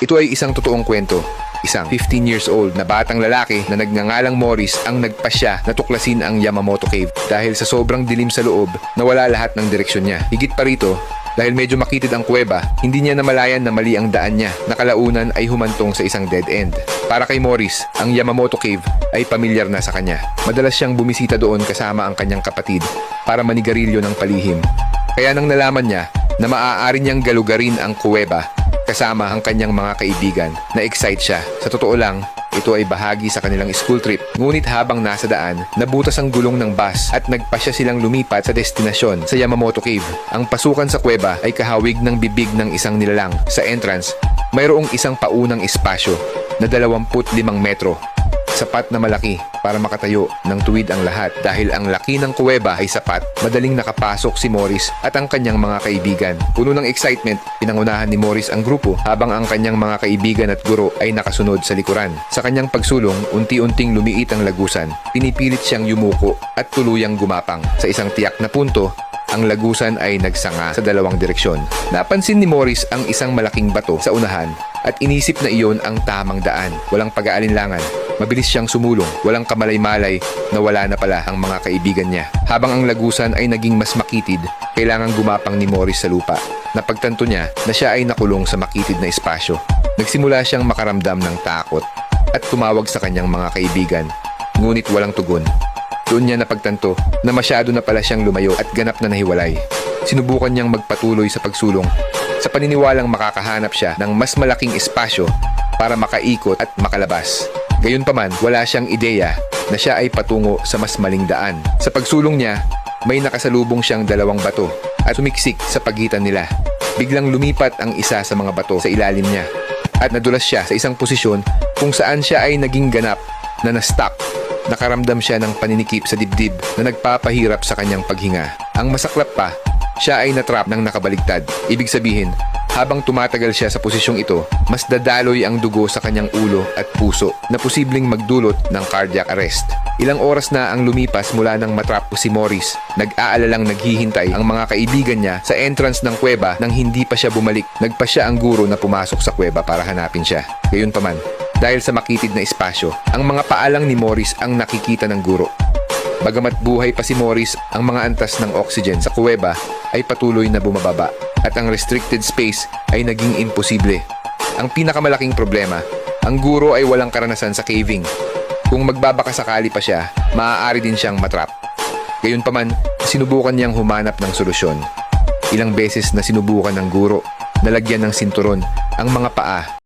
Ito ay isang totoong kwento. Isang 15 years old na batang lalaki na nagngangalang Morris ang nagpasya na tuklasin ang Yamamoto Cave dahil sa sobrang dilim sa loob nawala lahat ng direksyon niya. Higit pa rito, dahil medyo makitid ang kuweba, hindi niya namalayan na mali ang daan niya na kalaunan ay humantong sa isang dead end. Para kay Morris, ang Yamamoto Cave ay pamilyar na sa kanya. Madalas siyang bumisita doon kasama ang kanyang kapatid para manigarilyo ng palihim. Kaya nang nalaman niya na maaari niyang galugarin ang kuweba kasama ang kanyang mga kaibigan, na-excite siya. Sa totoo lang, ito ay bahagi sa kanilang school trip. Ngunit habang nasa daan, nabutas ang gulong ng bus at nagpasya silang lumipat sa destinasyon sa Yamamoto Cave. Ang pasukan sa kuweba ay kahawig ng bibig ng isang nilalang. Sa entrance, mayroong isang paunang espasyo na 25 metro. Sapat na malaki para makatayo ng tuwid ang lahat. Dahil ang laki ng kuweba ay sapat, madaling nakapasok si Morris at ang kanyang mga kaibigan. Puno ng excitement, pinangunahan ni Morris ang grupo habang ang kanyang mga kaibigan at guro ay nakasunod sa likuran. Sa kanyang pagsulong, unti-unting lumiit ang lagusan. Pinipilit siyang yumuko at tuluyang gumapang. Sa isang tiyak na punto, ang lagusan ay nagsanga sa dalawang direksyon. Napansin ni Morris ang isang malaking bato sa unahan at inisip na iyon ang tamang daan. Walang pag-aalinlangan. Mabilis siyang sumulong, walang kamalay-malay na wala na pala ang mga kaibigan niya. Habang ang lagusan ay naging mas makitid, kailangang gumapang ni Morris sa lupa. Napagtanto niya na siya ay nakulong sa makitid na espasyo. Nagsimula siyang makaramdam ng takot at tumawag sa kanyang mga kaibigan, ngunit walang tugon. Doon niya napagtanto na masyado na pala siyang lumayo at ganap na nahiwalay. Sinubukan niyang magpatuloy sa pagsulong sa paniniwalang makakahanap siya ng mas malaking espasyo para makaikot at makalabas. Gayunpaman, wala siyang ideya na siya ay patungo sa mas maling daan. Sa pagsulong niya, may nakasalubong siyang dalawang bato at sumiksik sa pagitan nila. Biglang lumipat ang isa sa mga bato sa ilalim niya at nadulas siya sa isang posisyon kung saan siya ay naging ganap na na-stuck. Nakaramdam siya ng paninikip sa dibdib na nagpapahirap sa kanyang paghinga. Ang masaklap pa, siya ay natrap ng nakabaligtad. Ibig sabihin, habang tumatagal siya sa posisyong ito, mas dadaloy ang dugo sa kanyang ulo at puso na posibleng magdulot ng cardiac arrest. Ilang oras na ang lumipas mula nang matrap si Morris. Nag-aalalang naghihintay ang mga kaibigan niya sa entrance ng kuweba nang hindi pa siya bumalik. Nagpa siya ang guro na pumasok sa kuweba para hanapin siya. Gayunpaman, dahil sa makitid na espasyo, ang mga paalang ni Morris ang nakikita ng guro. Bagamat buhay pa si Morris, ang mga antas ng oxygen sa kuweba ay patuloy na bumababa at ang restricted space ay naging imposible. Ang pinakamalaking problema, ang guro ay walang karanasan sa caving. Kung magbabakasakali pa siya, maaari din siyang matrap. Gayunpaman, sinubukan niyang humanap ng solusyon. Ilang beses na sinubukan ng guro na lagyan ng sinturon ang mga paa